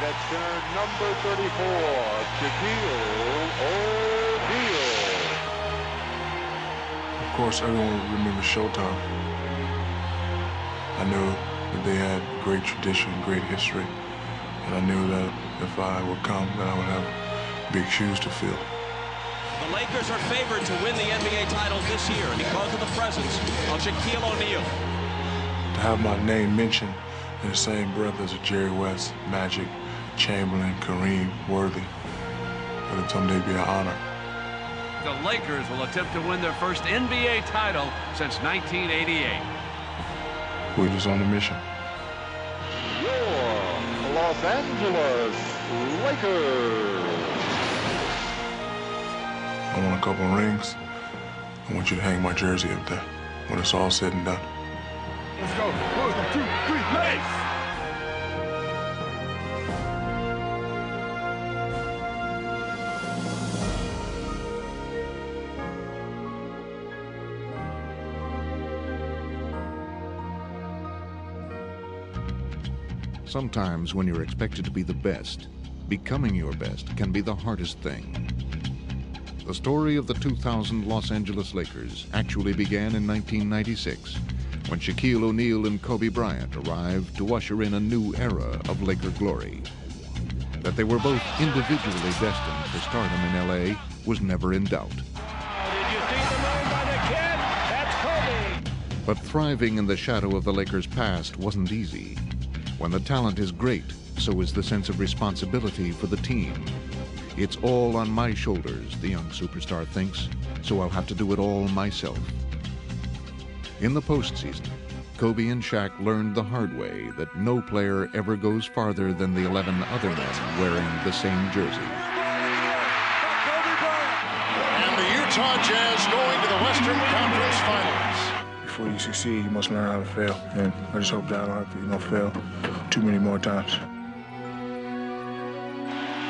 at center, number 34, Shaquille O'Neal. Of course, everyone remembers Showtime. I knew that they had great tradition, great history, and I knew that if I would come, that I would have big shoes to fill. The Lakers are favored to win the NBA title this year because of the presence of Shaquille O'Neal. To have my name mentioned in the same breath as a Jerry West, Magic, Chamberlain, Kareem, Worthy, would someday be an honor. The Lakers will attempt to win their first NBA title since 1988. We're just on a mission. Your Los Angeles Lakers. I want a couple of rings. I want you to hang my jersey up there when it's all said and done. Let's go. 1, 2, 3, race! Sometimes when you're expected to be the best, becoming your best can be the hardest thing. The story of the 2000 Los Angeles Lakers actually began in 1996, when Shaquille O'Neal and Kobe Bryant arrived to usher in a new era of Laker glory. That they were both individually destined for stardom in LA was never in doubt. Did you see the move by the kid? That's Kobe! But thriving in the shadow of the Lakers' past wasn't easy. When the talent is great, so is the sense of responsibility for the team. It's all on my shoulders, the young superstar thinks, so I'll have to do it all myself. In the postseason, Kobe and Shaq learned the hard way that no player ever goes farther than the 11 other men wearing the same jersey. And the Utah Jazz going to the Western Conference Finals. Before you succeed, you must learn how to fail. And I just hope that I don't have to, fail too many more times.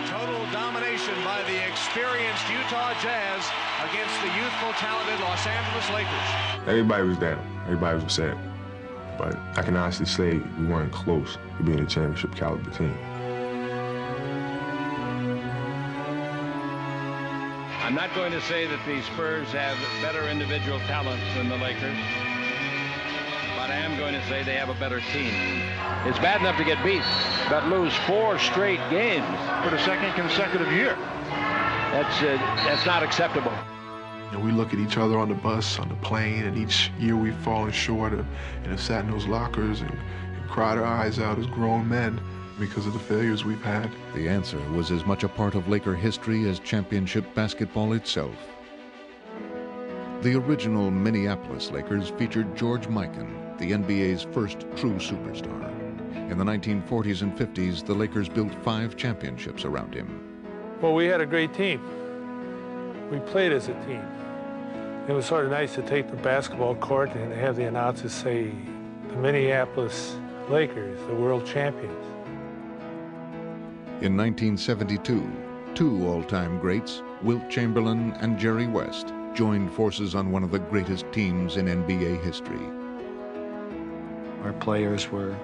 Total domination by the experienced Utah Jazz against the youthful, talented Los Angeles Lakers. Everybody was down. Everybody was upset. But I can honestly say we weren't close to being a championship caliber team. I'm not going to say that the Spurs have better individual talent than the Lakers, but I am going to say they have a better team. It's bad enough to get beat, but lose 4 straight games for the second consecutive year. That's not acceptable. And we look at each other on the bus, on the plane, and each year we've fallen short and have sat in those lockers and cried our eyes out as grown men because of the failures we've had. The answer was as much a part of Laker history as championship basketball itself. The original Minneapolis Lakers featured George Mikan, the NBA's first true superstar. In the 1940s and 50s, the Lakers built 5 championships around him. Well, we had a great team. We played as a team. It was sort of nice to take the basketball court and have the announcers say, the Minneapolis Lakers, the world champions. In 1972, 2 all-time greats, Wilt Chamberlain and Jerry West, joined forces on one of the greatest teams in NBA history. Our players were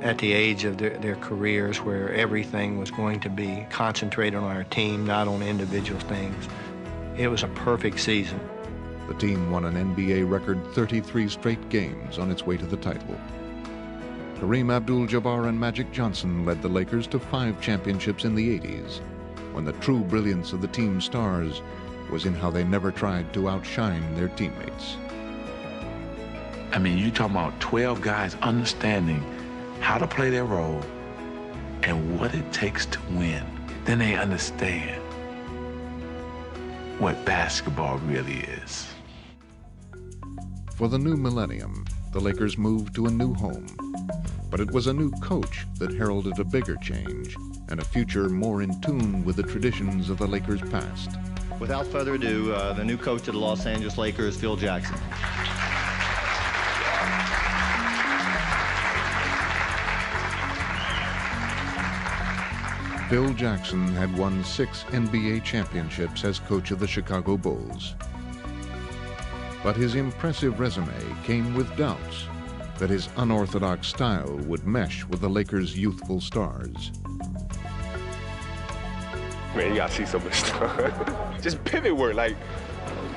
at the age of their careers where everything was going to be concentrated on our team, not on individual things. It was a perfect season. The team won an NBA record 33 straight games on its way to the title. Kareem Abdul-Jabbar and Magic Johnson led the Lakers to 5 championships in the 80s, when the true brilliance of the team's stars was in how they never tried to outshine their teammates. I mean, you're talking about 12 guys understanding how to play their role and what it takes to win. Then they understand what basketball really is. For the new millennium, the Lakers moved to a new home. But it was a new coach that heralded a bigger change and a future more in tune with the traditions of the Lakers' past. Without further ado, the new coach of the Los Angeles Lakers, Phil Jackson. Phil Jackson had won 6 NBA championships as coach of the Chicago Bulls. But his impressive resume came with doubts. that his unorthodox style would mesh with the Lakers' youthful stars. Man, you gotta see so much stuff. Just pivot work, like,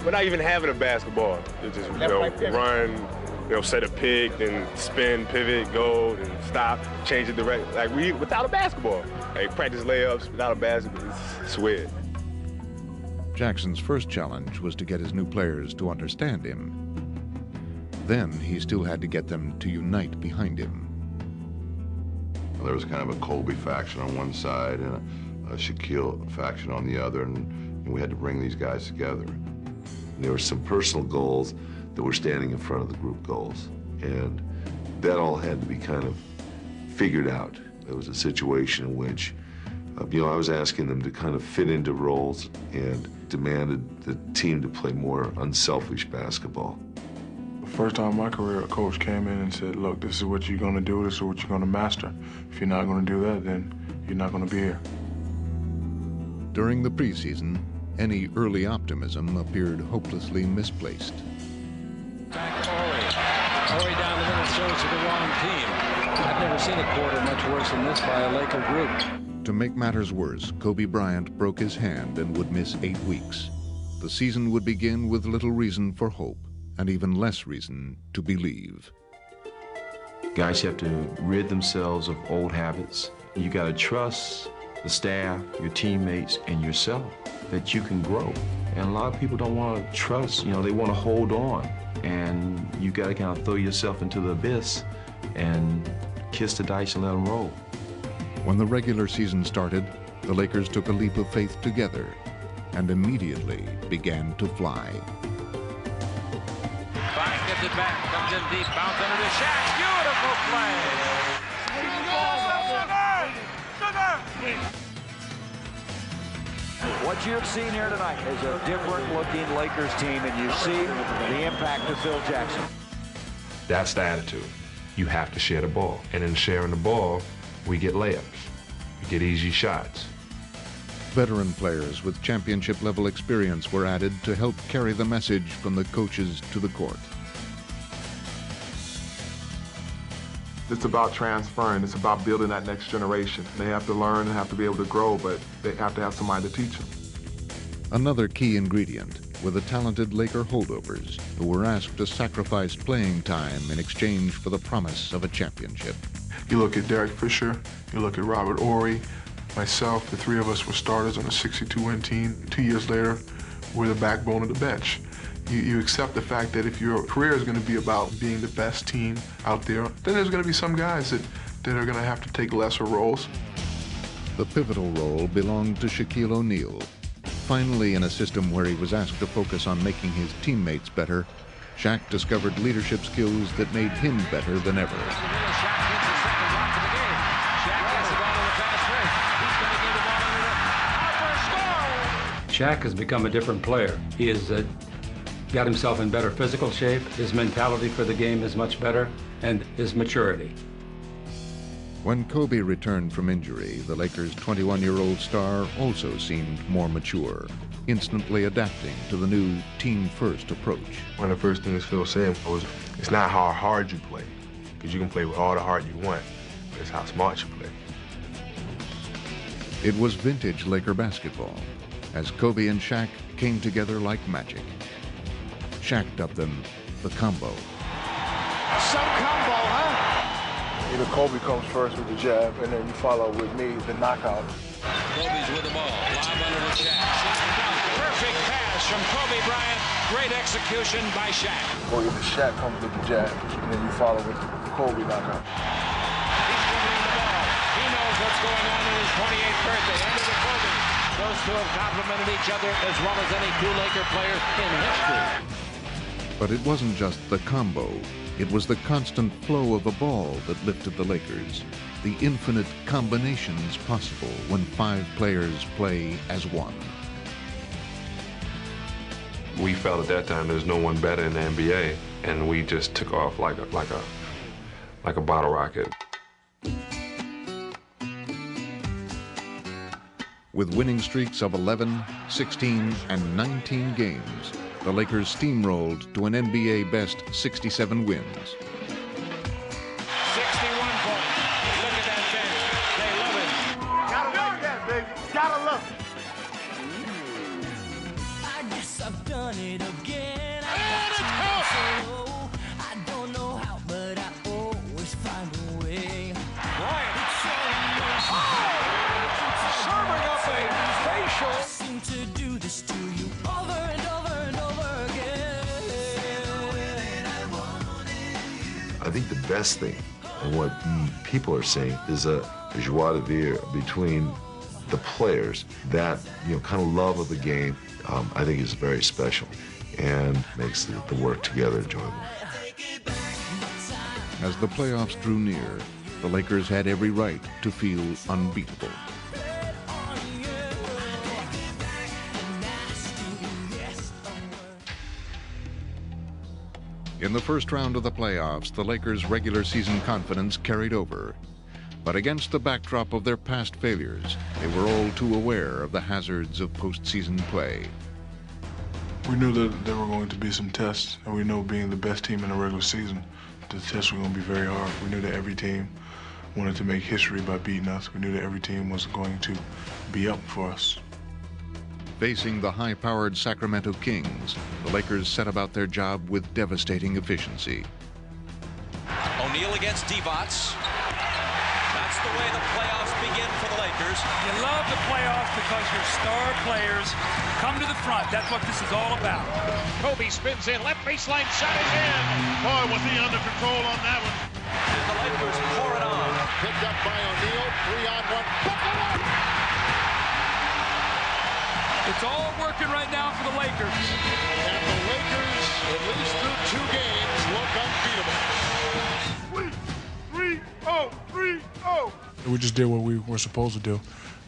without even having a basketball. You just, run, set a pick, then spin, pivot, go, and stop, change the direction. Like, without a basketball. Like, practice layups without a basketball, it's weird. Jackson's first challenge was to get his new players to understand him. Then he still had to get them to unite behind him. There was kind of a Kobe faction on one side and a Shaquille faction on the other, and we had to bring these guys together. And there were some personal goals that were standing in front of the group goals, and that all had to be kind of figured out. It was a situation in which, I was asking them to kind of fit into roles and demanded the team to play more unselfish basketball. The first time in my career, a coach came in and said, look, this is what you're going to do, this is what you're going to master. If you're not going to do that, then you're not going to be here. During the preseason, any early optimism appeared hopelessly misplaced. Back to Horry down the middle shows to the wrong team. I've never seen a quarter much worse than this by a Laker group. To make matters worse, Kobe Bryant broke his hand and would miss 8 weeks. The season would begin with little reason for hope and even less reason to believe. Guys have to rid themselves of old habits. You got to trust the staff, your teammates, and yourself that you can grow. And a lot of people don't want to trust, they want to hold on. And you got to kind of throw yourself into the abyss and kiss the dice and let them roll. When the regular season started, the Lakers took a leap of faith together and immediately began to fly. Bryant gets it back, comes in deep, bounce under to Shaq. Beautiful play. What you have seen here tonight is a different-looking Lakers team, and you see the impact of Phil Jackson. That's the attitude. You have to share the ball. And in sharing the ball, we get layups. We get easy shots. Veteran players with championship-level experience were added to help carry the message from the coaches to the court. It's about transferring. It's about building that next generation. They have to learn and have to be able to grow, but they have to have somebody to teach them. Another key ingredient were the talented Laker holdovers who were asked to sacrifice playing time in exchange for the promise of a championship. You look at Derek Fisher, you look at Robert Horry, myself, the three of us were starters on a 62-win team. 2 years later, we're the backbone of the bench. You accept the fact that if your career is going to be about being the best team out there, then there's going to be some guys that are going to have to take lesser roles. The pivotal role belonged to Shaquille O'Neal. Finally, in a system where he was asked to focus on making his teammates better, Shaq discovered leadership skills that made him better than ever. Shaq has become a different player. He has got himself in better physical shape. His mentality for the game is much better, and his maturity. When Kobe returned from injury, the Lakers' 21-year-old star also seemed more mature, instantly adapting to the new team-first approach. One of the first things Phil said was, it's not how hard you play, because you can play with all the heart you want, but it's how smart you play. It was vintage Laker basketball, as Kobe and Shaq came together like magic. Shaq dubbed them the combo. Some combo, huh? Either Kobe comes first with the jab, and then you follow with me, the knockout. Kobe's with the ball, lob under to Shaq. Perfect pass from Kobe Bryant. Great execution by Shaq. Or either Shaq comes with the jab, and then you follow with the Kobe knockout. He's dribbling the ball. He knows what's going on in his 28th birthday. Under to Kobe. Those two have complimented each other as well as any two Laker players in history. But it wasn't just the combo. It was the constant flow of the ball that lifted the Lakers. The infinite combinations possible when 5 players play as one. We felt at that time there's no one better in the NBA, and we just took off like a bottle rocket. With winning streaks of 11, 16, and 19 games, the Lakers steamrolled to an NBA best 67 wins. I think the best thing, and what people are saying, is a joie de vivre between the players. That, kind of love of the game, I think is very special and makes the work together enjoyable. As the playoffs drew near, the Lakers had every right to feel unbeatable. In the first round of the playoffs, the Lakers' regular season confidence carried over. But against the backdrop of their past failures, they were all too aware of the hazards of postseason play. We knew that there were going to be some tests, and we know being the best team in the regular season, the tests were going to be very hard. We knew that every team wanted to make history by beating us. We knew that every team was going to be up for us. Facing the high-powered Sacramento Kings, the Lakers set about their job with devastating efficiency. O'Neal against Divac. That's the way the playoffs begin for the Lakers. You love the playoffs because your star players come to the front. That's what this is all about. Kobe spins in, left baseline shot is in. Boy, was he under control on that one. And the Lakers pour it on. Picked up by O'Neal, 3-on-1. Buffalo! It's all working right now for the Lakers. And the Lakers, at least through 2 games, look unbeatable. 3-0. We just did what we were supposed to do.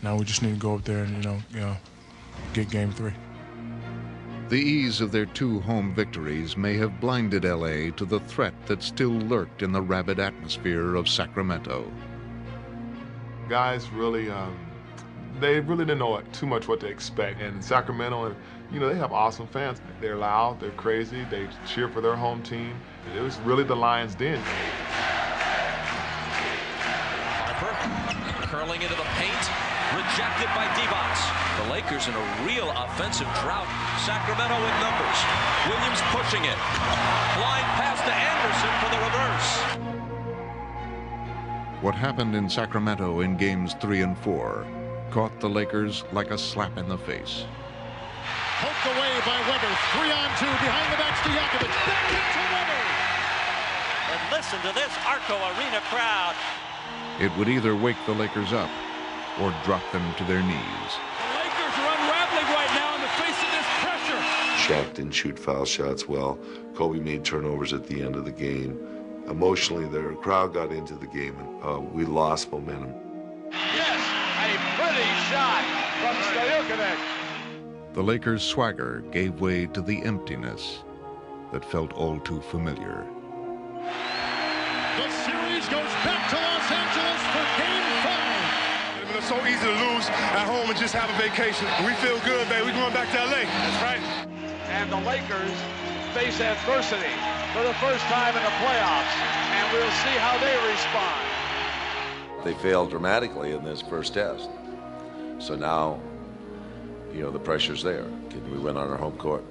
Now we just need to go up there and, get game 3. The ease of their 2 home victories may have blinded LA to the threat that still lurked in the rabid atmosphere of Sacramento. Guys really, they really didn't know too much what to expect. And in Sacramento, they have awesome fans. They're loud, they're crazy, they cheer for their home team. It was really the Lions' den. Harper curling into the paint, rejected by Divac. The Lakers in a real offensive drought. Sacramento in numbers. Williams pushing it. Blind pass to Anderson for the reverse. What happened in Sacramento in games 3 and 4 caught the Lakers like a slap in the face. Poked away by Webber. 3-on-2 behind the back to Stojakovic. Back into Webber. And listen to this Arco Arena crowd. It would either wake the Lakers up or drop them to their knees. The Lakers are unraveling right now in the face of this pressure. Shaq didn't shoot foul shots well. Kobe made turnovers at the end of the game. Emotionally, their crowd got into the game, and we lost momentum. Yes, a pretty shot from Stojakovic. The Lakers' swagger gave way to the emptiness that felt all too familiar. The series goes back to Los Angeles for Game 5. It's so easy to lose at home and just have a vacation. We feel good, baby. We're going back to L.A. That's right. And the Lakers face adversity for the first time in the playoffs, and we'll see how they respond. They failed dramatically in this first test. So now, the pressure's there. Can we win on our home court?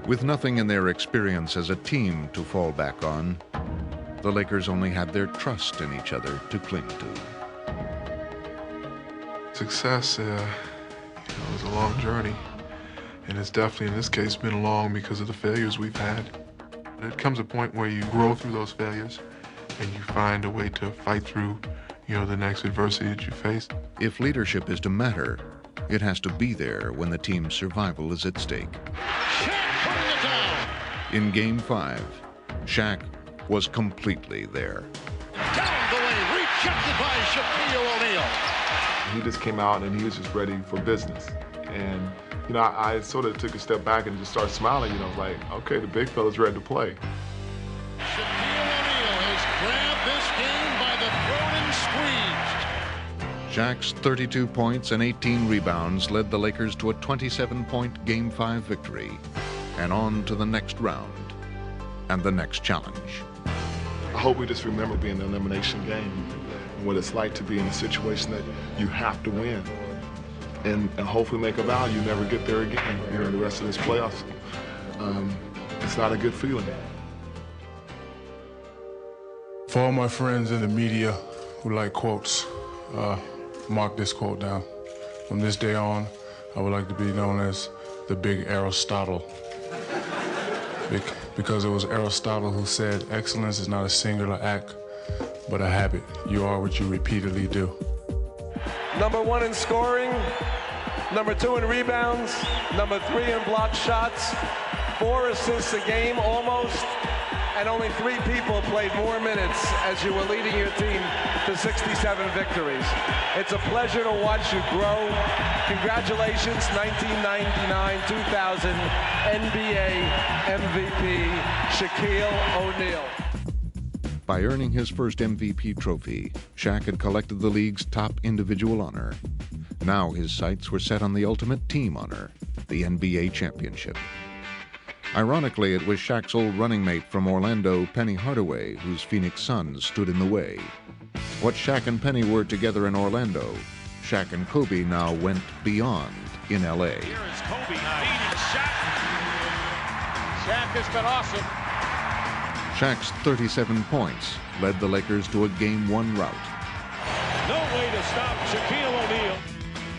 With nothing in their experience as a team to fall back on, the Lakers only had their trust in each other to cling to. Success, is a long journey, and it's definitely, in this case, been long because of the failures we've had. There comes a point where you grow through those failures, and you find a way to fight through, the next adversity that you face. If leadership is to matter, it has to be there when the team's survival is at stake. In Game 5, Shaq was completely there. Down the lane, rejected by Shaquille O'Neal. He just came out and he was just ready for business. And, I sort of took a step back and just started smiling, like, okay, the big fella's ready to play. Shaquille O'Neal has grabbed this game by the throat and squeezed. Shaq's 32 points and 18 rebounds led the Lakers to a 27-point Game 5 victory, and on to the next round and the next challenge. I hope we just remember being an elimination game and what it's like to be in a situation that you have to win. And hopefully make a vow you never get there again during the rest of this playoffs. It's not a good feeling. For all my friends in the media who like quotes, mark this quote down. From this day on, I would like to be known as the Big Aristotle. Because it was Aristotle who said, excellence is not a singular act, but a habit. You are what you repeatedly do. Number 1 in scoring, number 2 in rebounds, number 3 in block shots, 4 assists a game almost, and only 3 people played more minutes as you were leading your team to 67 victories. It's a pleasure to watch you grow. Congratulations, 1999-2000 NBA MVP, Shaquille O'Neal. By earning his first MVP trophy, Shaq had collected the league's top individual honor. Now his sights were set on the ultimate team honor, the NBA championship. Ironically, it was Shaq's old running mate from Orlando, Penny Hardaway, whose Phoenix Suns stood in the way. What Shaq and Penny were together in Orlando, Shaq and Kobe now went beyond in L.A. Here is Kobe beating Shaq. Shaq has been awesome. Shaq's 37 points led the Lakers to a Game 1 rout. No way to stop Shaquille O'Neal.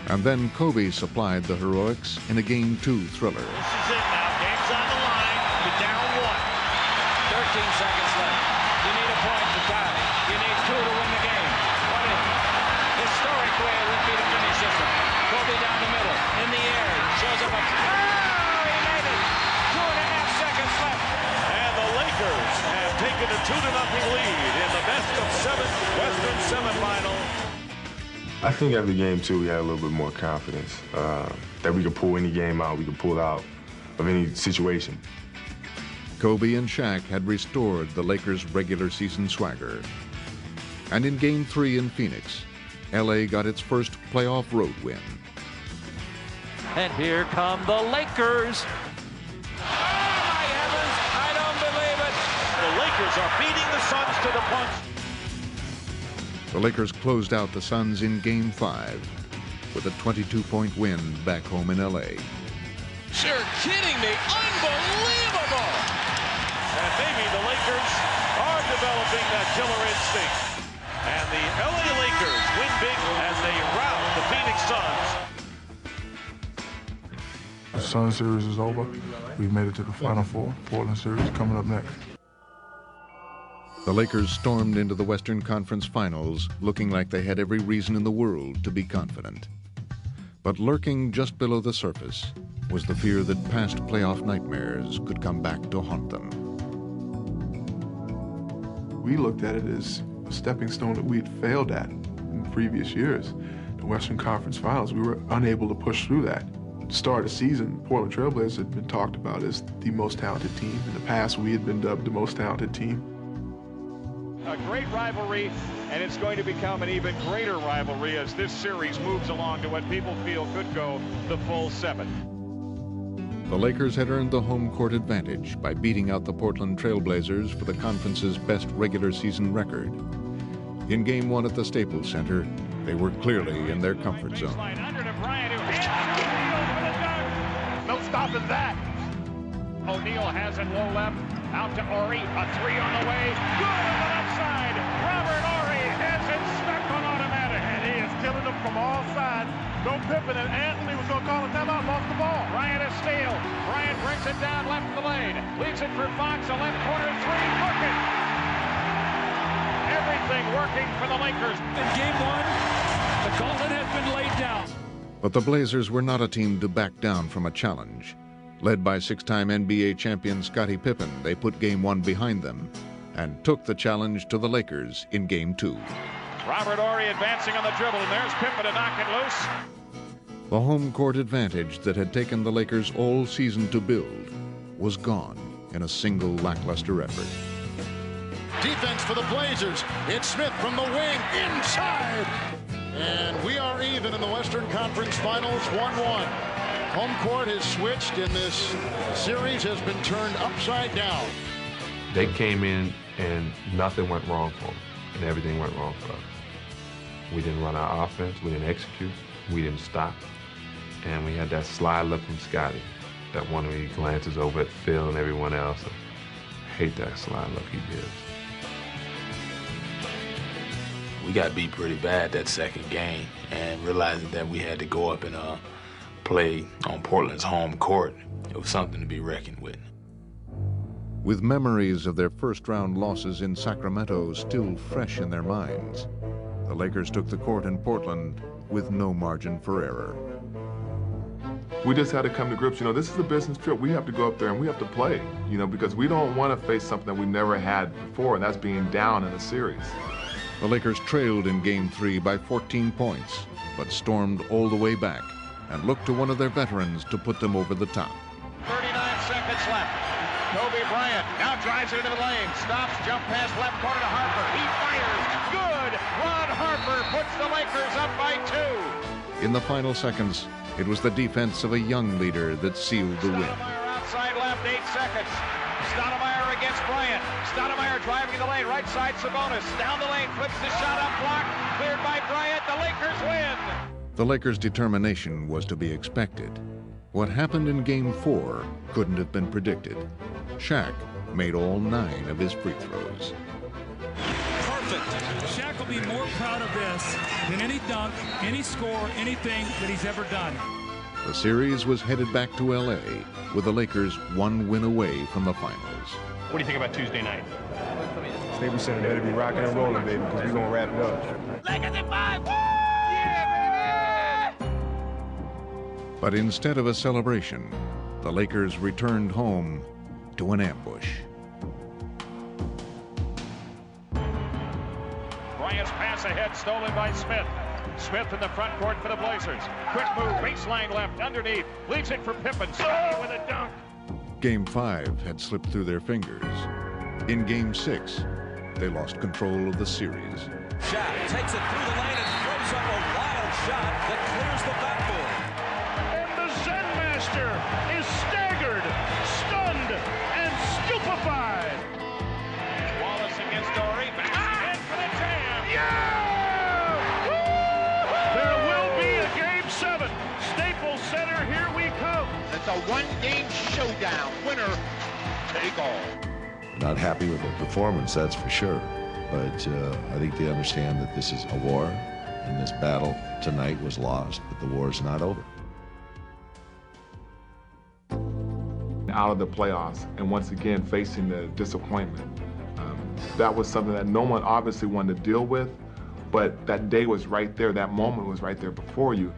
And then Kobe supplied the heroics in a Game 2 thriller. This is it now. Game's on the line. You're down 1. 13 seconds left. You need a point to tie. You need 2 to win the game. What a historic way of repeating finish system. Kobe down the middle, in the air, shows up a... Oh, he made it! 2.5 seconds left. And the Lakers have taken a 2-0 lead in the best-of-7 Western semifinal. I think after Game 2, we had a little bit more confidence that we could pull any game out, we could pull out of any situation. Kobe and Shaq had restored the Lakers' regular season swagger. And in Game 3 in Phoenix, LA got its first playoff road win. And here come the Lakers. Oh, my heavens, I don't believe it. The Lakers are beating the Suns to the punch. The Lakers closed out the Suns in Game 5 with a 22-point win back home in LA. You're kidding me. Unbelievable. And maybe the Lakers are developing that killer instinct. And the LA Lakers win big as they rout the Phoenix Suns. The Sun series is over. We've made it to the Final Four. Portland series coming up next. The Lakers stormed into the Western Conference Finals looking like they had every reason in the world to be confident. But lurking just below the surface was the fear that past playoff nightmares could come back to haunt them. We looked at it as a stepping stone that we'd failed at in previous years. The Western Conference Finals, we were unable to push through that. To start the season, Portland Trailblazers had been talked about as the most talented team. In the past, we had been dubbed the most talented team. A great rivalry, and it's going to become an even greater rivalry as this series moves along to what people feel could go the full 7. The Lakers had earned the home court advantage by beating out the Portland Trailblazers for the conference's best regular season record. In Game 1 at the Staples Center, they were clearly in their comfort zone. No stopping that. O'Neal has it low left. Out to Horry. A 3 on the way. Good on the left side. Robert Horry has it stuck on automatic. And he is killing them from all sides. No Pippen, and Anthony was going to call a timeout, lost the ball. Bryant is steal. Bryant brings it down left the lane. Leaves it for Fox, a left corner 3. Look it. Everything working for the Lakers. In Game 1, the gauntlet has been laid down. But the Blazers were not a team to back down from a challenge. Led by 6-time NBA champion Scottie Pippen, they put Game 1 behind them and took the challenge to the Lakers in Game 2. Robert Horry advancing on the dribble, and there's Pippen to knock it loose. The home court advantage that had taken the Lakers all season to build was gone in a single lackluster effort. Defense for the Blazers. It's Smith from the wing, inside. And we are even in the Western Conference Finals, 1-1. Home court has switched, and this series has been turned upside down. They came in, and nothing went wrong for them, and everything went wrong for us. We didn't run our offense, we didn't execute, we didn't stop, and we had that sly look from Scottie, that one where he glances over at Phil and everyone else. I hate that sly look he gives. We got beat pretty bad that second game, and realizing that we had to go up and play on Portland's home court, it was something to be reckoned with. With memories of their first-round losses in Sacramento still fresh in their minds, the Lakers took the court in Portland with no margin for error. We just had to come to grips, this is a business trip. We have to go up there and we have to play, because we don't want to face something that we never had before, and that's being down in a series. The Lakers trailed in Game 3 by 14 points, but stormed all the way back and looked to one of their veterans to put them over the top. 39 seconds left. Kobe Bryant now drives it into the lane. Stops, jump pass left corner to Harper. He fires. Good. Ron Harper puts the Lakers up by 2. In the final seconds, it was the defense of a young leader that sealed the win. Stoudemire outside left, 8 seconds. Stoudemire against Bryant. Stoudemire driving the lane, right side Sabonis. Down the lane, flips the shot up, blocked. Cleared by Bryant. The Lakers win. The Lakers' determination was to be expected. What happened in Game 4 couldn't have been predicted. Shaq made all 9 of his free throws. Perfect. Shaq will be more proud of this than any dunk, any score, anything that he's ever done. The series was headed back to L.A. with the Lakers 1 win away from the finals. What do you think about Tuesday night? Staples Center better be rocking and rolling, baby, because we're going to wrap it up. Lakers in 5. Yeah, baby! But instead of a celebration, the Lakers returned home to an ambush. Bryant's pass ahead, stolen by Smith. Smith in the front court for the Blazers. Quick move, baseline left, underneath. Leaves it for Pippen. Starting with a dunk. Game 5 had slipped through their fingers. In Game 6, they lost control of the series. Shaq takes it through the lane and throws up a wild shot that clears the backboard. And the Zen Master is staggered, stunned, and stupefied. Wallace against Horry. And for the jam. Yeah! There will be a Game 7. Staples Center, here we come. It's a one-game showdown. Winner, take all. Not happy with their performance, that's for sure. But I think they understand that this is a war, and this battle tonight was lost, but the war is not over. Out of the playoffs, and once again facing the disappointment. That was something that no one obviously wanted to deal with, but that day was right there, that moment was right there before you.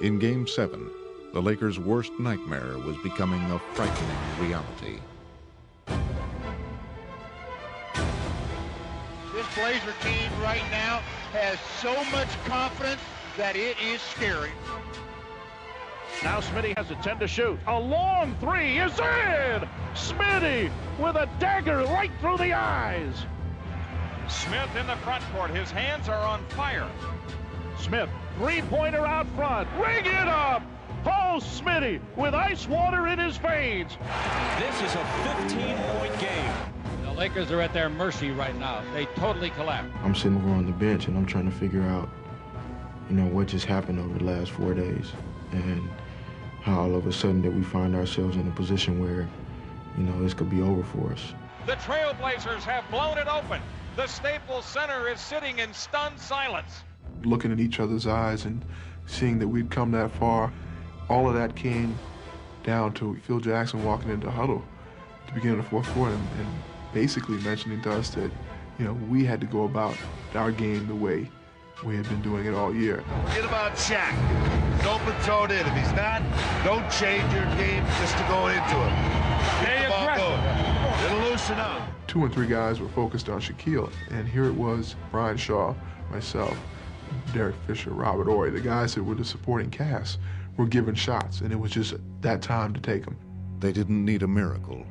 In Game 7, the Lakers' worst nightmare was becoming a frightening reality. This Blazer team right now has so much confidence that it is scary. Now Smitty has a 10 to shoot. A long 3 is in! Smitty with a dagger right through the eyes. Smith in the front court. His hands are on fire. Smith, three-pointer out front. Ring it up! Oh, Smitty with ice water in his veins. This is a 15-point game. The Lakers are at their mercy right now. They totally collapsed. I'm sitting over on the bench and I'm trying to figure out, what just happened over the last 4 days, and how all of a sudden that we find ourselves in a position where, this could be over for us. The Trailblazers have blown it open. The Staples Center is sitting in stunned silence. Looking at each other's eyes and seeing that we'd come that far, all of that came down to Phil Jackson walking into huddle at the beginning of the fourth quarter and basically mentioning to us that, we had to go about our game the way we had been doing it all year. Forget about Shaq. He's open thrown in. If he's not, don't change your game just to go into him. Get the ball going. It'll loosen up. 2 and 3 guys were focused on Shaquille, and here it was, Brian Shaw, myself, Derek Fisher, Robert Horry, the guys that were the supporting cast were given shots, and it was just that time to take them. They didn't need a miracle,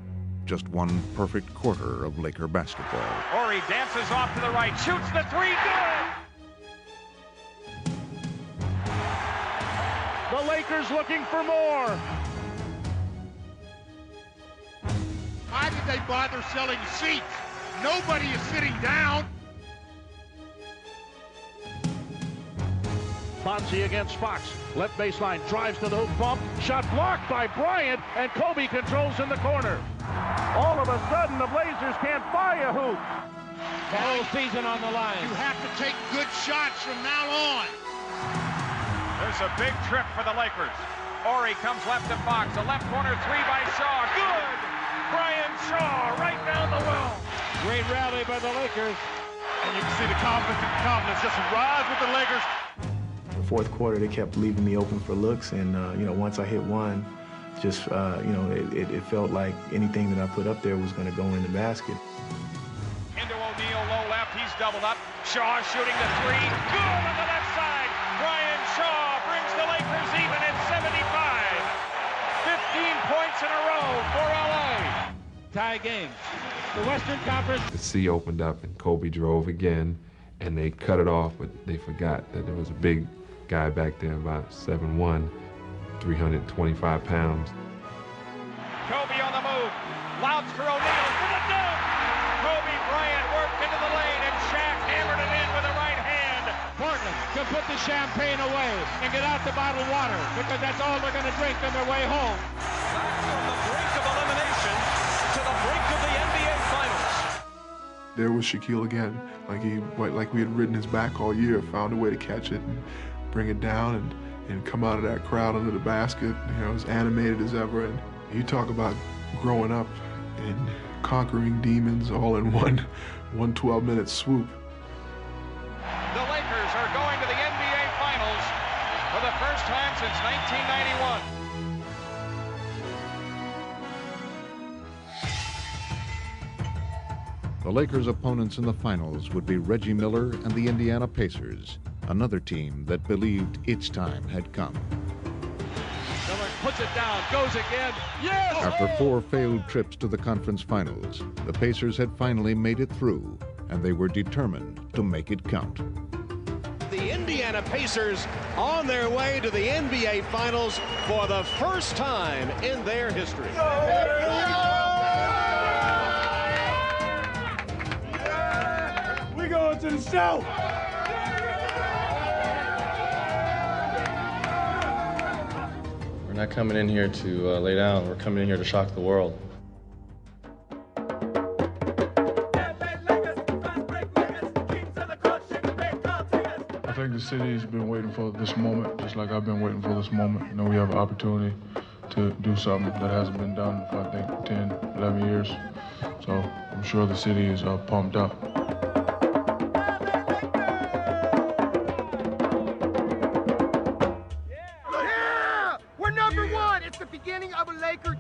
just one perfect quarter of Laker basketball. Horry dances off to the right, shoots the 3, good! The Lakers looking for more. Why did they bother selling seats? Nobody is sitting down. Bonzi against Fox. Left baseline, drives to the hoop, bump. Shot blocked by Bryant, and Kobe controls in the corner. All of a sudden, the Blazers can't buy a hoop. Whole season on the line. You have to take good shots from now on. There's a big trip for the Lakers. Horry comes left to Fox. A left corner 3 by Shaw. Good! Brian Shaw right down the well. Great rally by the Lakers. And you can see the confidence just rise with the Lakers. The fourth quarter, they kept leaving me open for looks, and once I hit one, just it felt like anything that I put up there was going to go in the basket. Into O'Neal, low left, he's doubled up. Shaw shooting the three, good on the left side. Brian Shaw brings the Lakers even at 75. 15 points in a row for LA. Tie game. The Western Conference. The sea opened up and Kobe drove again, and they cut it off, but they forgot that there was a big guy back there, about 7'1", 325 pounds. Kobe on the move. Louds for O'Neal for the dunk. Kobe Bryant worked into the lane, and Shaq hammered it in with a right hand. Portland can put the champagne away and get out the bottled water, because that's all they're going to drink on their way home. Back from the brink of elimination to the brink of the NBA Finals. There was Shaquille again, like we had ridden his back all year, found a way to catch it and bring it down and come out of that crowd under the basket, as animated as ever. And you talk about growing up and conquering demons all in one 12-minute swoop. The Lakers are going to the NBA Finals for the first time since 1991. The Lakers' opponents in the finals would be Reggie Miller and the Indiana Pacers, another team that believed its time had come. Miller puts it down, goes again, yes! After 4 failed trips to the conference finals, the Pacers had finally made it through, and they were determined to make it count. The Indiana Pacers on their way to the NBA Finals for the first time in their history. We're going to the show. We're not coming in here to lay down. We're coming in here to shock the world. I think the city's been waiting for this moment, just like I've been waiting for this moment. We have an opportunity to do something that hasn't been done for, I think, 10, 11 years. So I'm sure the city is pumped up.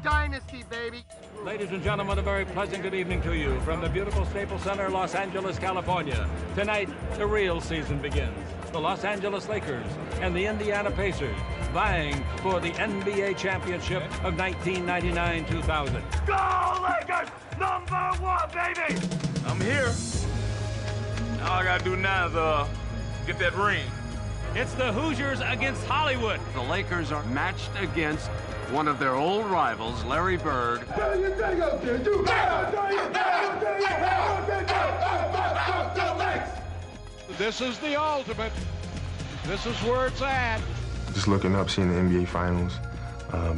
Dynasty, baby. Ladies and gentlemen, a very pleasant good evening to you from the beautiful Staples Center, Los Angeles, California. Tonight, the real season begins. The Los Angeles Lakers and the Indiana Pacers vying for the NBA championship of 1999-2000. Go Lakers! #1, baby! I'm here. All I gotta do now is get that ring. It's the Hoosiers against Hollywood. The Lakers are matched against one of their old rivals, Larry Bird. This is the ultimate. This is where it's at. Just looking up, seeing the NBA Finals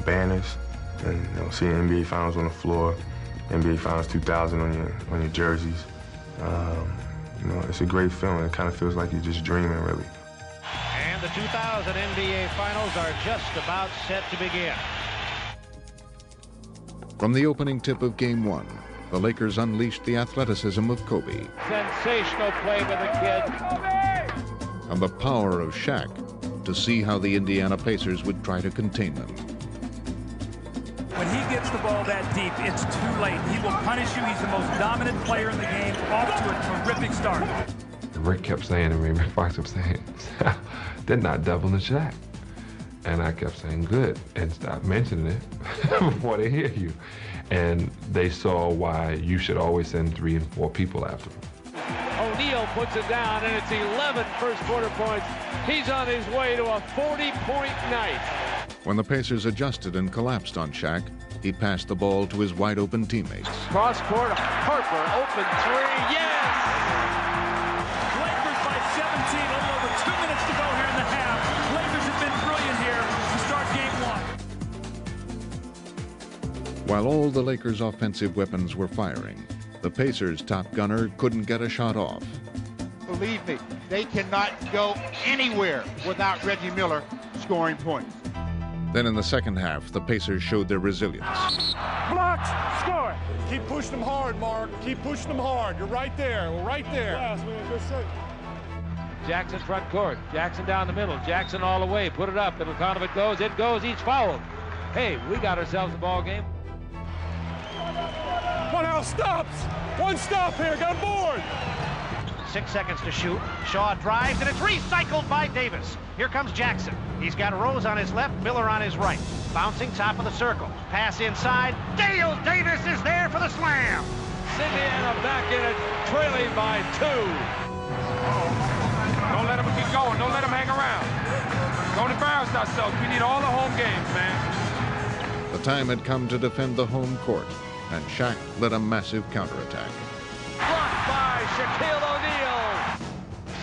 banners, and seeing the NBA Finals on the floor, NBA Finals 2000 on your jerseys. It's a great feeling. It kind of feels like you're just dreaming, really. And the 2000 NBA Finals are just about set to begin. From the opening tip of Game 1, the Lakers unleashed the athleticism of Kobe. Sensational play by the kid. Kobe! And the power of Shaq to see how the Indiana Pacers would try to contain them. When he gets the ball that deep, it's too late. He will punish you. He's the most dominant player in the game, off to a terrific start. Rick kept saying to me, Rick Fox kept saying, they're not doubling Shaq. And I kept saying, good, and stop mentioning it before they hear you. And they saw why you should always send 3 and 4 people after him. O'Neal puts it down, and it's 11 first quarter points. He's on his way to a 40-point night. When the Pacers adjusted and collapsed on Shaq, he passed the ball to his wide-open teammates. Cross court, Harper, open 3, yes! Lakers by 17, a little over 2 minutes to go here in the half. Lakers have been brilliant here to start Game 1. While all the Lakers' offensive weapons were firing, the Pacers' top gunner couldn't get a shot off. Believe me, they cannot go anywhere without Reggie Miller scoring points. Then in the second half, the Pacers showed their resilience. Blocked, score. Keep pushing them hard, Mark. Keep pushing them hard. You're right there. We're right there. Jackson front court. Jackson down the middle. Jackson all the way. Put it up. It'll count if it goes. It goes. He's fouled. Hey, we got ourselves a ball game. Funhouse stops. One stop here. Got board. 6 seconds to shoot. Shaw drives, and it's recycled by Davis. Here comes Jackson. He's got Rose on his left, Miller on his right. Bouncing top of the circle. Pass inside. Dale Davis is there for the slam. Indiana back in it, trailing by 2. Don't let them keep going. Don't let them hang around. Don't embarrass ourselves. We need all the home games, man. The time had come to defend the home court, and Shaq led a massive counterattack. Blocked by Shaquille O'Neal.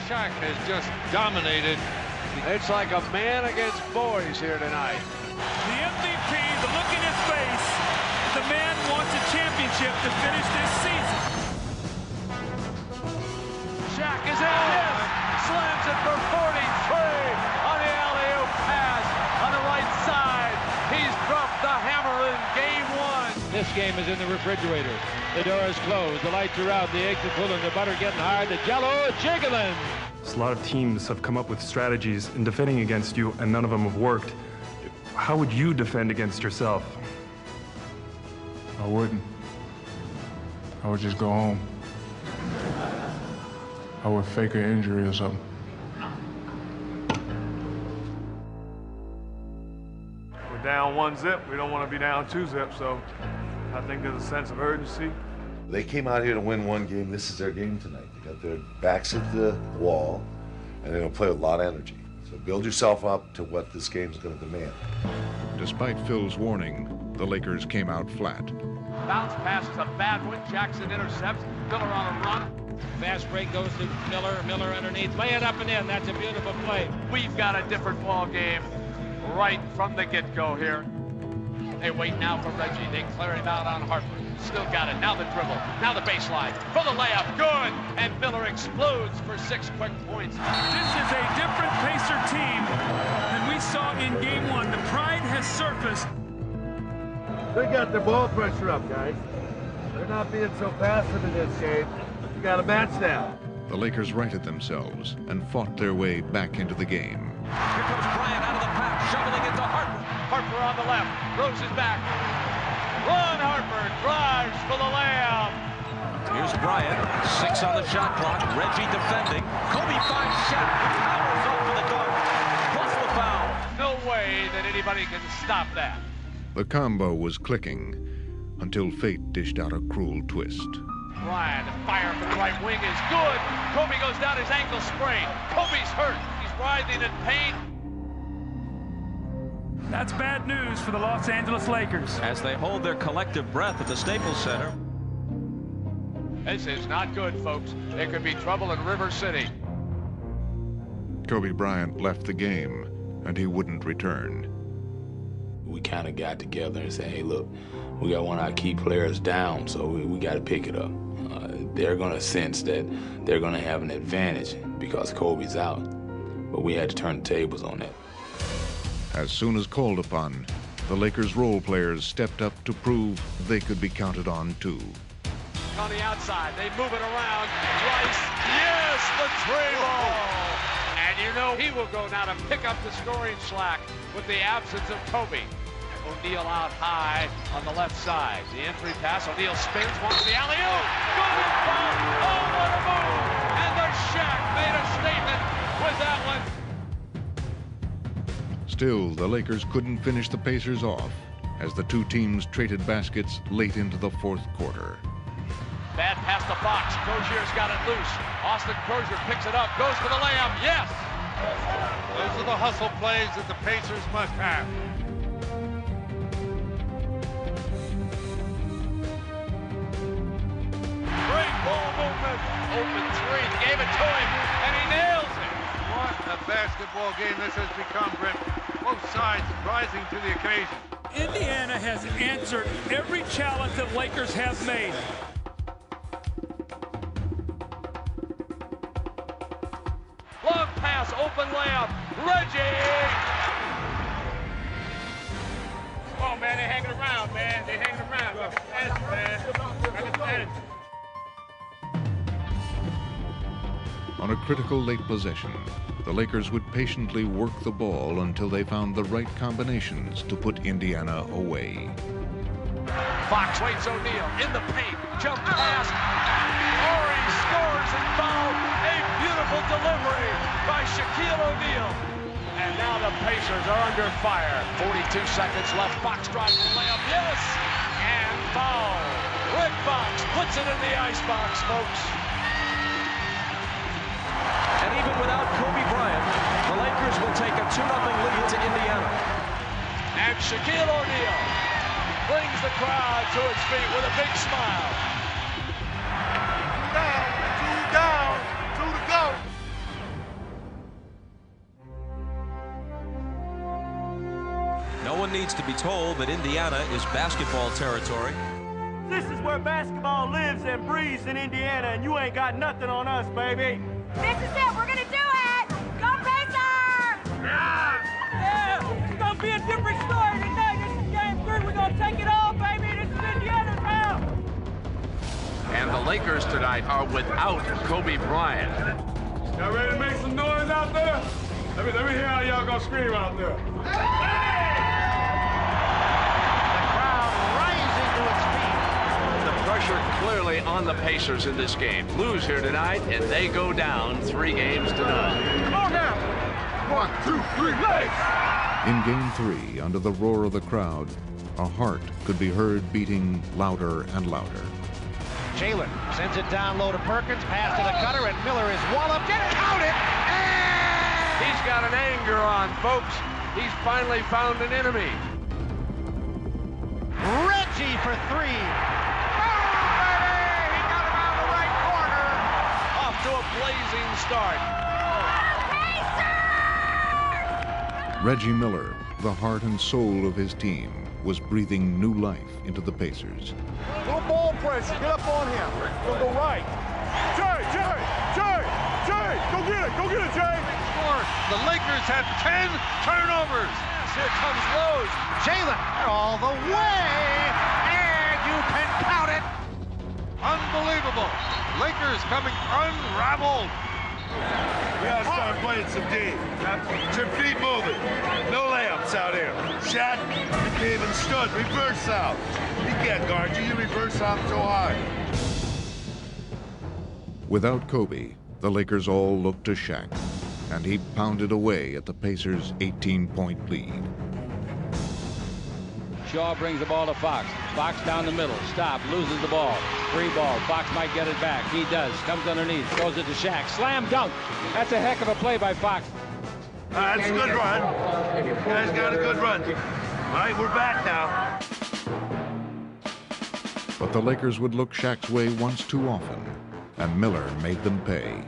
Shaq has just dominated. It's like a man against boys here tonight. The MVP, the look in his face, the man wants a championship to finish this season. Shaq is in. Yes. Slams it for 43 on the alley-oop pass on the right side. He's dropped the hammer in game 1. This game is in the refrigerator. The door is closed. The lights are out. The eggs are cooling. The butter getting hard. The jello is jiggling. A lot of teams have come up with strategies in defending against you, and none of them have worked. How would you defend against yourself? I wouldn't. I would just go home. I would fake an injury or something. We're down 1-zip. We don't want to be down 2-zip, so I think there's a sense of urgency. They came out here to win one game. This is their game tonight. They got their backs at the wall, and they're going to play with a lot of energy. So build yourself up to what this game is going to demand. Despite Phil's warning, the Lakers came out flat. Bounce pass is a bad one. Jackson intercepts. Miller on a run. Fast break goes to Miller. Miller underneath. Lay it up and in. That's a beautiful play. We've got a different ball game right from the get-go here. They wait now for Reggie. They clear him out on Harper. Still got it. Now the dribble. Now the baseline. For the layup. Good. And Miller explodes for 6 quick points. This is a different Pacer team than we saw in game 1. The pride has surfaced. They got their ball pressure up, guys. They're not being so passive in this game. You got to match that. The Lakers righted themselves and fought their way back into the game. Here comes Bryant out of the pack, shoveling it to Harper. Harper on the left. Rose is back. Ron Harper drives for the layup. Here's Bryant, 6 on the shot clock. Reggie defending. Kobe finds Shaq. Powers off for the dunk. Plus the foul. No way that anybody can stop that. The combo was clicking until fate dished out a cruel twist. Bryant, fire from the right wing is good. Kobe goes down, his ankle sprained. Kobe's hurt. He's writhing in pain. That's bad news for the Los Angeles Lakers. As they hold their collective breath at the Staples Center. This is not good, folks. There could be trouble in River City. Kobe Bryant left the game, and he wouldn't return. We kind of got together and said, hey, look, we got one of our key players down, so we got to pick it up. They're going to sense that they're going to have an advantage because Kobe's out. But we had to turn the tables on that. As soon as called upon, the Lakers' role players stepped up to prove they could be counted on too. On the outside, they move it around. Rice, yes, the three ball. And you know he will go now to pick up the scoring slack with the absence of Kobe. O'Neal out high on the left side. The entry pass, O'Neal spins, wants the alley-oop. Good and foul. Oh, what a move. And the Shaq made a statement with that one. Still, the Lakers couldn't finish the Pacers off as the two teams traded baskets late into the fourth quarter. Bad pass to Fox. Crozier's got it loose. Austin Crozier picks it up, goes for the layup. Yes! Those are the hustle plays that the Pacers must have. Great ball movement. Open three. Gave it to him, and he nails it. What a basketball game this has become, Brent. Both sides rising to the occasion. Indiana has answered every challenge that Lakers have made. Long pass, open layup. Reggie! Oh, man, they're hanging around, man. They're hanging around. On a critical late possession, the Lakers would patiently work the ball until they found the right combinations to put Indiana away. Fox waits O'Neal in the paint. Jump pass. Horry scores and fouled. A beautiful delivery by Shaquille O'Neal. And now the Pacers are under fire. 42 seconds left. Fox drives the layup. Yes! And foul. Rick Fox puts it in the icebox, folks. And even without Kobe Bryant, the Lakers will take a 2-0 lead to Indiana. And Shaquille O'Neal brings the crowd to its feet with a big smile. Two down, two to go. No one needs to be told that Indiana is basketball territory. This is where basketball lives and breathes in Indiana, and you ain't got nothing on us, baby. This is it. We're gonna do it. Go Pacers! Yeah, it's gonna be a different story tonight. This is game 3. We're gonna take it all, baby. This is Indiana's house. And the Lakers tonight are without Kobe Bryant. Y'all ready to make some noise out there? Let me hear how y'all gonna scream out there. Pressure clearly on the Pacers in this game. Lose here tonight, and they go down 3 games to none. Come on now. 1, 2, 3, let's. In Game 3, under the roar of the crowd, a heart could be heard beating louder and louder. Jalen sends it down low to Perkins, pass to the cutter, and Miller is walloped. Count it! And he's got an anger on, folks. He's finally found an enemy. Reggie for 3. To a blazing start. Reggie Miller, the heart and soul of his team, was breathing new life into the Pacers. Little ball pressure. Get up on him. He'll go right. Jay! Go get it, Jay! The Lakers have 10 turnovers. Yes, here comes Rose. Jalen all the way. And you can count it. Unbelievable. Lakers coming unraveled. We gotta start playing some D. Get your feet moving. No layups out here. Shaq, you can't even stood. Reverse out. He can't guard you. You reverse out so hard. Without Kobe, the Lakers all looked to Shaq, and he pounded away at the Pacers' 18-point lead. Shaw brings the ball to Fox. Fox down the middle. Stop. Loses the ball. Free ball. Fox might get it back. He does. Comes underneath. Throws it to Shaq. Slam dunk. That's a heck of a play by Fox. That's a good run. You guys got a good run. All right, we're back now. But the Lakers would look Shaq's way once too often, and Miller made them pay.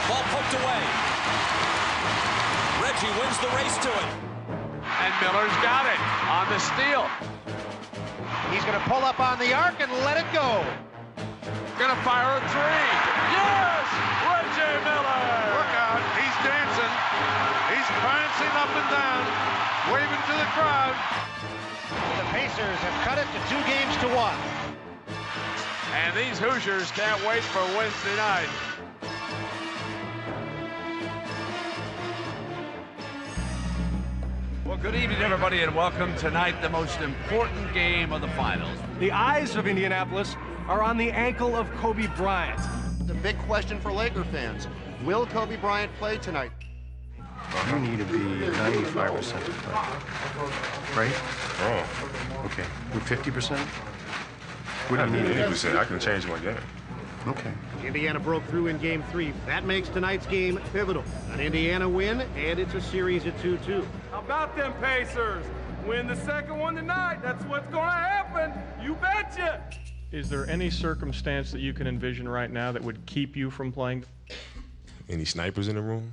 Ball poked away. Reggie wins the race to it. And Miller's got it on the steal. He's going to pull up on the arc and let it go. Gonna fire a 3. Yes! Reggie Miller! Look out, he's dancing. He's prancing up and down, waving to the crowd. The Pacers have cut it to 2 games to 1. And these Hoosiers can't wait for Wednesday night. Well, good evening, everybody, and welcome tonight, the most important game of the finals. The eyes of Indianapolis are on the ankle of Kobe Bryant. The big question for Laker fans, will Kobe Bryant play tonight? You need to be 95% to play. Right? Oh. Okay. With 50%? What do you need 80%? I can change my game. Okay. Indiana broke through in Game 3. That makes tonight's game pivotal. An Indiana win, and it's a series at 2-2. How about them Pacers? Win the second one tonight. That's what's going to happen. You betcha. Is there any circumstance that you can envision right now that would keep you from playing? Any snipers in the room?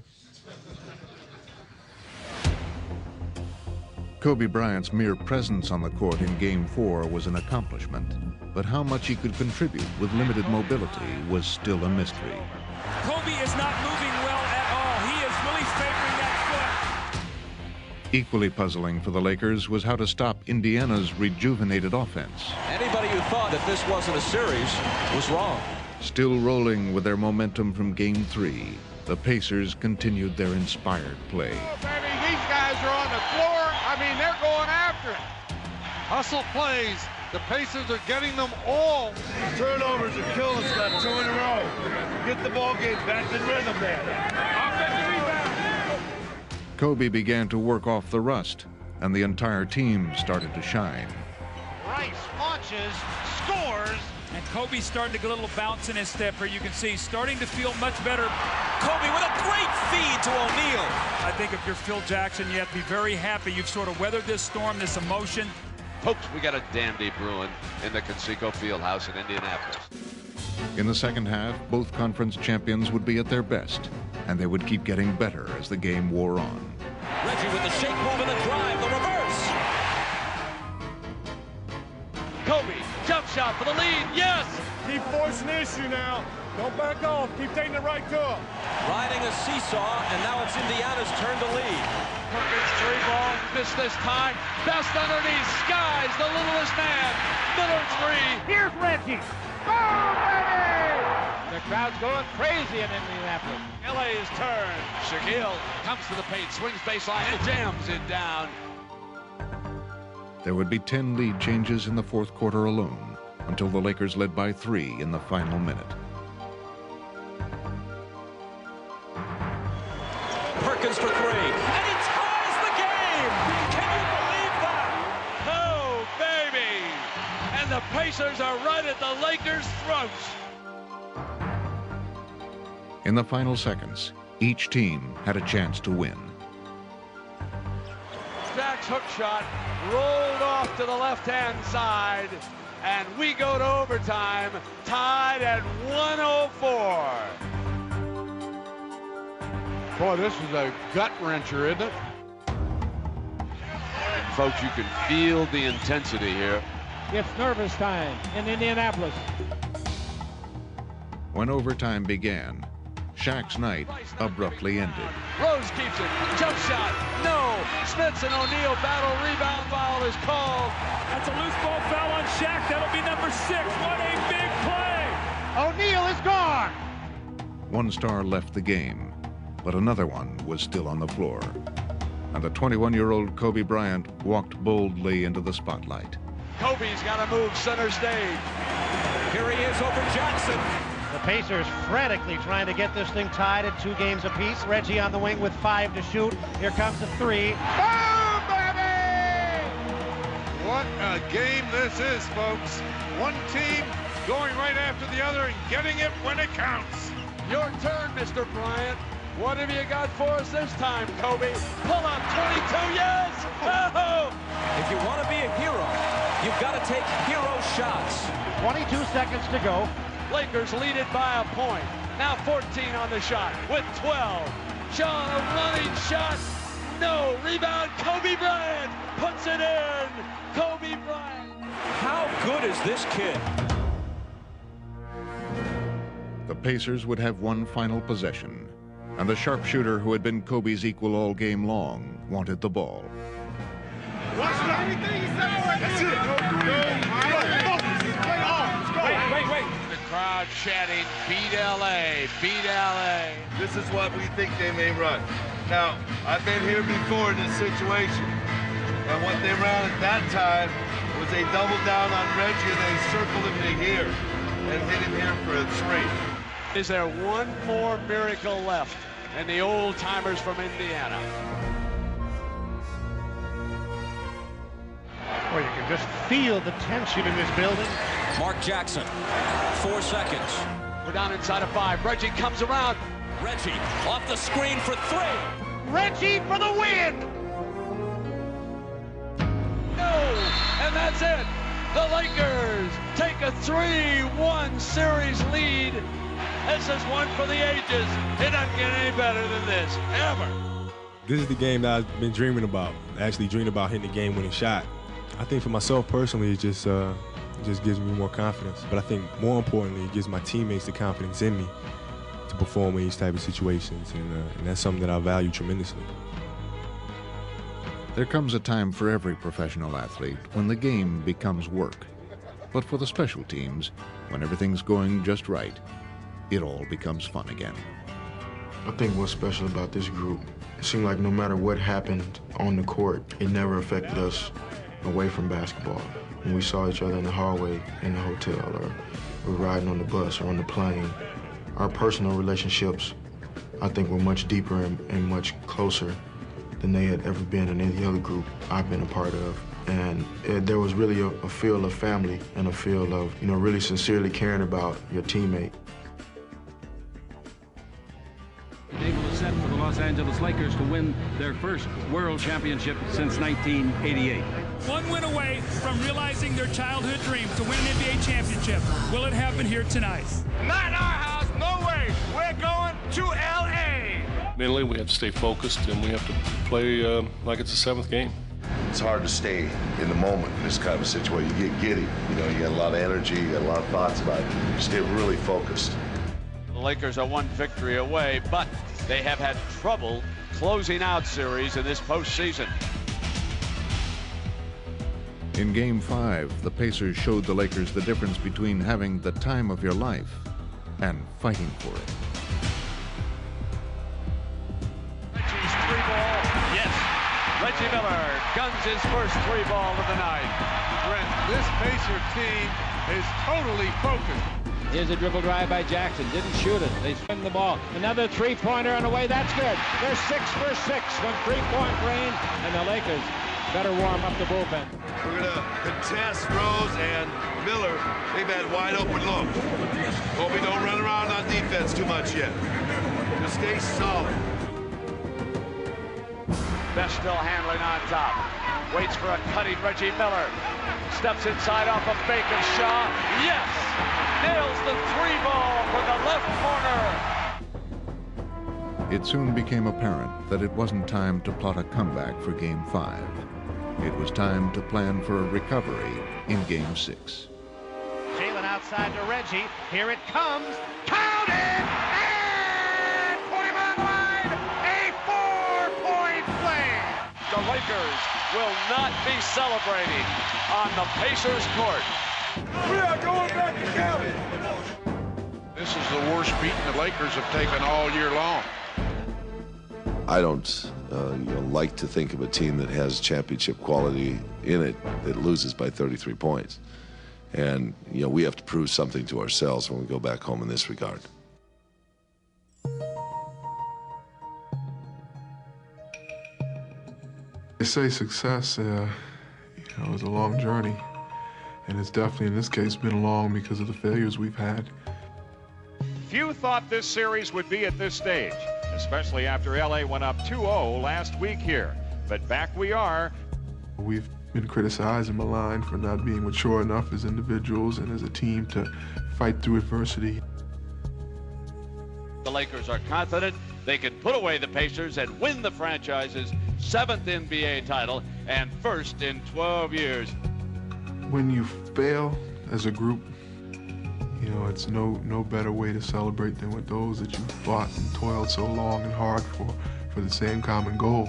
Kobe Bryant's mere presence on the court in Game 4 was an accomplishment, but how much he could contribute with limited mobility was still a mystery. Kobe is not moving well at all. He is really favoring that foot. Equally puzzling for the Lakers was how to stop Indiana's rejuvenated offense. Anybody who thought that this wasn't a series was wrong. Still rolling with their momentum from Game 3, the Pacers continued their inspired play. Oh, baby, these guys are on the floor. I mean, they're going after it. Hustle plays. The Pacers are getting them all. Turnovers are killing us, got 2 in a row. Get the ball game back in rhythm there. Offensive rebound. Kobe began to work off the rust, and the entire team started to shine. Rice launches, scores. And Kobe's starting to get a little bounce in his step here. You can see he's starting to feel much better. Kobe with a great feed to O'Neal. I think if you're Phil Jackson, you have to be very happy. You've sort of weathered this storm, this emotion. Folks, we got a dandy brewing in the Conseco Fieldhouse in Indianapolis. In the second half, both conference champions would be at their best, and they would keep getting better as the game wore on. Reggie with the shake move and the drive, the reverse. Kobe, jump shot for the lead, yes! Keep forcing the issue now. Don't back off. Keep taking it right to him. Riding a seesaw, and now it's Indiana's turn to lead. Perkins 3-ball, missed this time. Best underneath, Skies, the littlest man. Miller 3. Here's Reggie. Boom, baby! The crowd's going crazy in Indianapolis. LA's turn. Shaquille comes to the paint, swings baseline, and jams it down. There would be 10 lead changes in the fourth quarter alone, until the Lakers led by 3 in the final minute. Perkins for 3, and he ties the game! Can you believe that? Oh, baby! And the Pacers are right at the Lakers' throats. In the final seconds, each team had a chance to win. Jack's hook shot rolled off to the left-hand side, and we go to overtime, tied at 104. Boy, this is a gut-wrencher, isn't it? Folks, you can feel the intensity here. It's nervous time in Indianapolis. When overtime began, Shaq's night abruptly ended. Rose keeps it. Jump shot. No. Smits and O'Neal battle. Rebound foul is called. That's a loose ball foul on Shaq. That'll be number 6. What a big play. O'Neal is gone. One star left the game, but another one was still on the floor. And the 21-year-old Kobe Bryant walked boldly into the spotlight. Kobe's got to move center stage. Here he is over Jackson. The Pacers frantically trying to get this thing tied at 2 games apiece. Reggie on the wing with 5 to shoot. Here comes the 3. Boom, baby! What a game this is, folks. One team going right after the other and getting it when it counts. Your turn, Mr. Bryant. What have you got for us this time, Kobe? Pull up 22, yes! Oh! If you want to be a hero, you've got to take hero shots. 22 seconds to go. Lakers lead it by a point. Now 14 on the shot with 12. Sean, a running shot. No. Rebound, Kobe Bryant puts it in. Kobe Bryant. How good is this kid? The Pacers would have one final possession, and the sharpshooter who had been Kobe's equal all game long wanted the ball. Watch that. That's it. Wait. The crowd chatting, beat LA, beat LA. This is what we think they may run. Now, I've been here before in this situation, and what they ran at that time was they doubled down on Reggie and they circled him to here and hit him here for a 3. Is there one more miracle left in the old-timers from Indiana? Well, you can just feel the tension in this building. Mark Jackson, 4 seconds. We're down inside of 5. Reggie comes around. Reggie off the screen for 3. Reggie for the win! No, and that's it. The Lakers take a 3-1 series lead. This is one for the ages. It doesn't get any better than this, ever. This is the game that I've been dreaming about. Actually dreaming about hitting the game-winning shot. I think for myself personally, it just gives me more confidence. But I think more importantly, it gives my teammates the confidence in me to perform in these type of situations, and that's something that I value tremendously. There comes a time for every professional athlete when the game becomes work. But for the special teams, when everything's going just right, it all becomes fun again. I think what's special about this group, it seemed like no matter what happened on the court, it never affected us away from basketball. When we saw each other in the hallway, in the hotel, or we're riding on the bus or on the plane, our personal relationships, I think, were much deeper and much closer than they had ever been in any other group I've been a part of. And there was really a feel of family and a feel of, really sincerely caring about your teammate. Table is set for the Los Angeles Lakers to win their first World Championship since 1988. One win away from realizing their childhood dream to win an NBA championship. Will it happen here tonight? Not in our house, no way. We're going to L.A. Mentally, we have to stay focused, and we have to play like it's the seventh game. It's hard to stay in the moment in this kind of a situation. You get giddy, you got a lot of energy, you got a lot of thoughts about it. Just get really focused. The Lakers are one victory away, but they have had trouble closing out series in this postseason. In Game 5, the Pacers showed the Lakers the difference between having the time of your life and fighting for it. Reggie's three ball, yes. Reggie Miller guns his first three ball of the night. Brent, this Pacer team is totally focused. Here's a dribble drive by Jackson. Didn't shoot it. They spin the ball. Another three-pointer on the way. That's good. They're 6 for 6 from three-point range, and the Lakers better warm up the bullpen. We're going to contest Rose and Miller. They've had wide open looks. Hope we don't run around on defense too much yet. Just stay solid. Best still handling on top. Waits for a cutting Reggie Miller. Steps inside off a fake of Shaw. Yes! Nails the three ball from the left corner. It soon became apparent that it wasn't time to plot a comeback for Game 5. It was time to plan for a recovery in Game 6. Jalen outside to Reggie. Here it comes. Count it! And put him on the line. A 4-point play. The Lakers will not be celebrating on the Pacers court. We are going back to Cali. This is the worst beating the Lakers have taken all year long. I don't like to think of a team that has championship quality in it that loses by 33 points. And, we have to prove something to ourselves when we go back home in this regard. They say success, is a long journey. And it's definitely, in this case, been long because of the failures we've had. Few thought this series would be at this stage, especially after LA went up 2-0 last week here. But back we are. We've been criticized and maligned for not being mature enough as individuals and as a team to fight through adversity. The Lakers are confident they can put away the Pacers and win the franchise's 7th NBA title and first in 12 years. When you fail as a group, it's no better way to celebrate than with those that you fought and toiled so long and hard for the same common goal.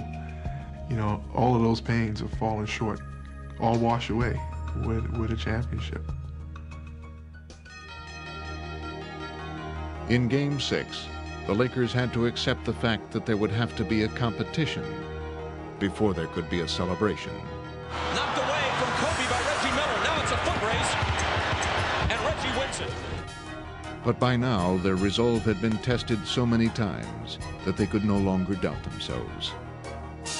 All of those pains have fallen short, all wash away with a championship. In Game 6, the Lakers had to accept the fact that there would have to be a competition before there could be a celebration. Knocked away from Kobe by Reggie Miller. Now it's a foot race, and Reggie wins it. But by now, their resolve had been tested so many times that they could no longer doubt themselves.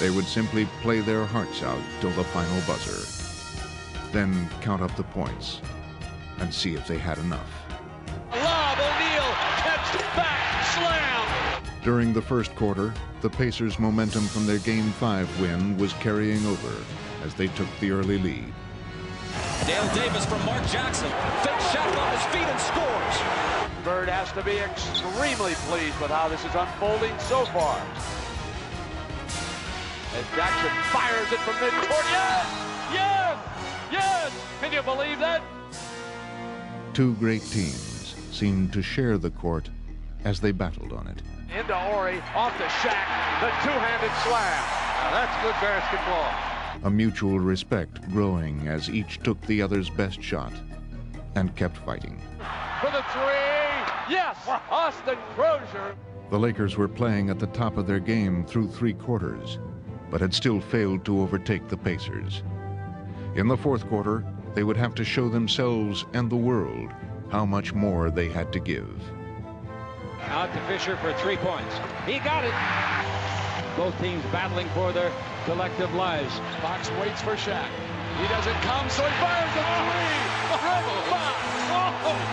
They would simply play their hearts out till the final buzzer, then count up the points and see if they had enough. Lob, O'Neal, catch, back, slam! During the first quarter, the Pacers' momentum from their Game 5 win was carrying over as they took the early lead. Dale Davis from Mark Jackson. Fake shot off his feet and scores. Bird has to be extremely pleased with how this is unfolding so far. As Jackson fires it from midcourt. Yes! Yes! Yes! Can you believe that? Two great teams seemed to share the court as they battled on it. Into Ori, off to Shaq, the two-handed slam. That's good basketball. A mutual respect growing as each took the other's best shot and kept fighting. For the three, yes, Austin Crozier. The Lakers were playing at the top of their game through 3 quarters, but had still failed to overtake the Pacers. In the 4th quarter, they would have to show themselves and the world how much more they had to give. Out to Fisher for 3 points. He got it. Both teams battling for their collective lives. Fox waits for Shaq. He doesn't come, so he fires a three. Rick Fox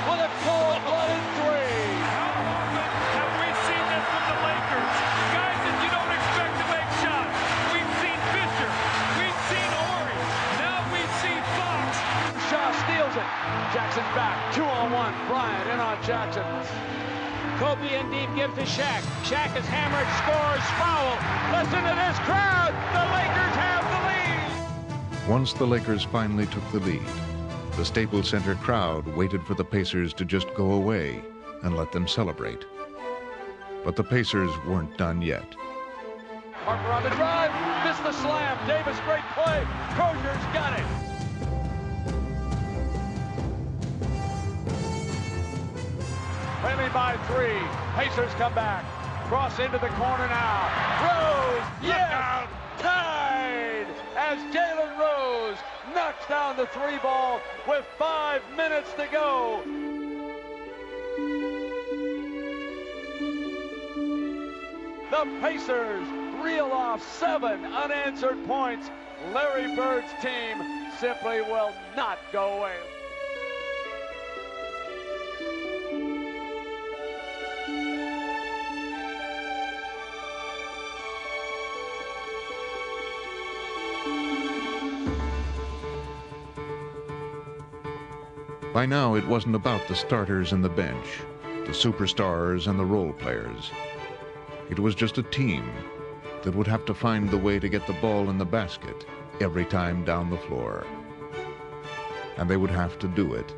with a cold-blooded three. How often have we seen this from the Lakers? Guys that you don't expect to make shots. We've seen Fisher. We've seen Horry. Now we see Fox. Shaw steals it. Jackson back. 2-on-1. Bryant in on Jackson. Kobe in deep gives to Shaq. Shaq is hammered, scores, foul. Listen to this crowd. The Lakers have the lead. Once the Lakers finally took the lead, the Staples Center crowd waited for the Pacers to just go away and let them celebrate. But the Pacers weren't done yet. Harper on the drive. Missed the slam. Davis, great play. Crozier's got it. Trailing by 3. Pacers come back. Cross into the corner now. Rose, yes! Tied as Jalen Rose knocks down the 3 ball with 5 minutes to go. The Pacers reel off 7 unanswered points. Larry Bird's team simply will not go away. By now, it wasn't about the starters and the bench, the superstars and the role players. It was just a team that would have to find the way to get the ball in the basket every time down the floor. And they would have to do it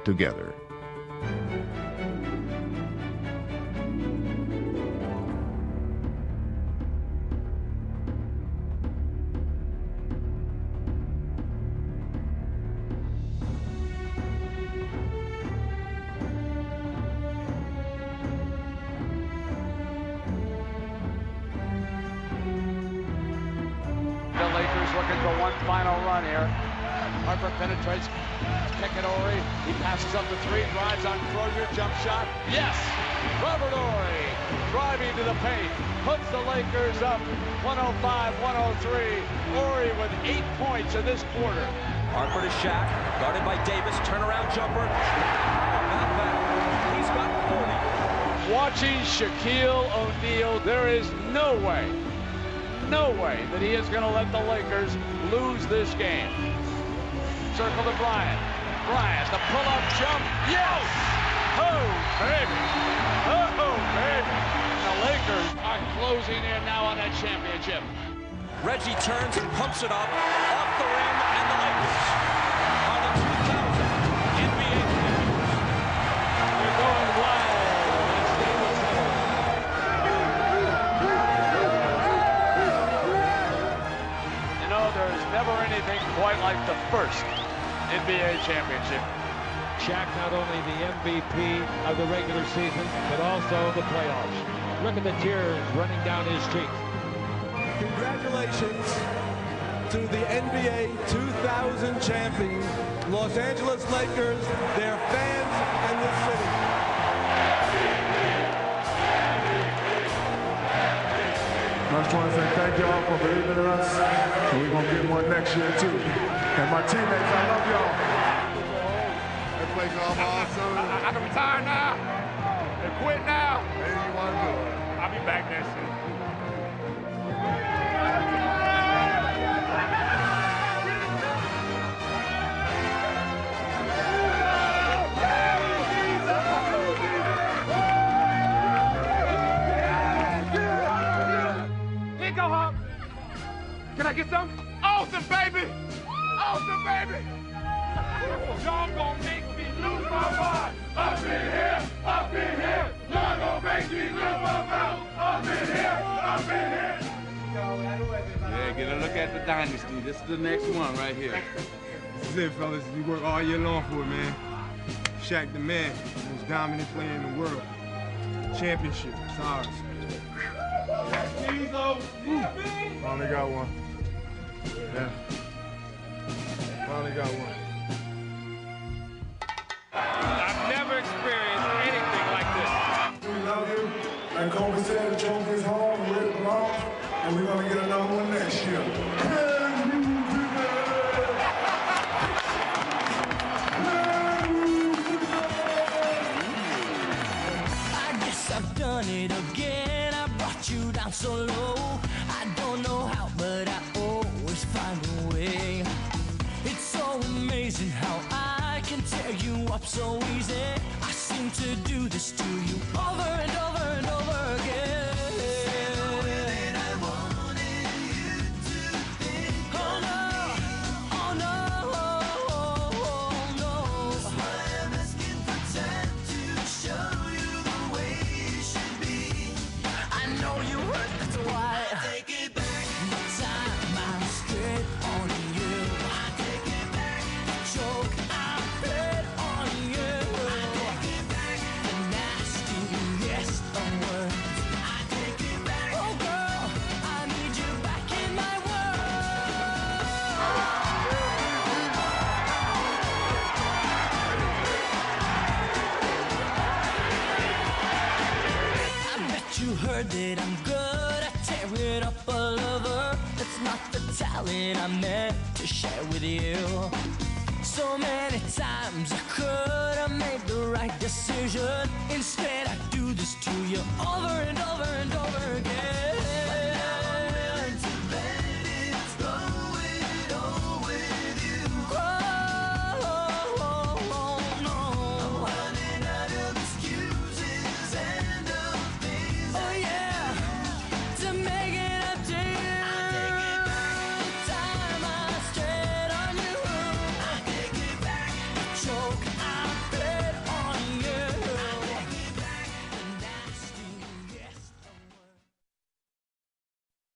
together. Looking for one final run here. Harper penetrates. Kick it Horry. He passes up the 3, drives on Crozier, jump shot. Yes! Robert Horry driving to the paint. Puts the Lakers up 105-103. Horry with 8 points in this quarter. Harper to Shaq, guarded by Davis. Turnaround jumper. Not bad. He's got 40. Watching Shaquille O'Neal, there is no way that he is going to let the Lakers lose this game. Circle to Bryant. Bryant, the pull-up jump. Yes! Oh, baby. Oh, baby. The Lakers are closing in now on that championship. Reggie turns and pumps it up off the rim, and the Lakers are the 2000 NBA champions. They're going wild. There's never anything quite like the first NBA championship. Shaq not only the MVP of the regular season, but also the playoffs. Look at the tears running down his cheeks. Congratulations to the NBA 2000 champions, Los Angeles Lakers, their fans, and the city. I just want to say thank y'all for believing in us, and we're going to get one next year, too. And my teammates, I love y'all. That place all awesome. I can retire now and quit now. Maybe you want to do it. I'll be back next year. Can I get some? Awesome, baby! Awesome, baby! Y'all gonna make me lose my mind. Up in here, up in here. Y'all gonna make me lose my mind. Up in here, up in here. Yeah, get a look at the dynasty. This is the next one right here. This is it, fellas. We work all year long for it, man. Shaq the man, most dominant player in the world. Championship, it's ours. Finally got one. Yeah. Finally got one. I've never experienced anything like this. We love you. Like Kobe said, the trophy's home, where it belongs, and we're going to get another one next year. I've done it again. I brought you down so low. I don't know how, but I always find a way. It's so amazing how I can tear you up so easy. I seem to do this to you over and over and over again. That I'm good at tearing up a lover. That's not the talent I meant to share with you. So many times I could have made the right decision. Instead I do this to you over and over and over again.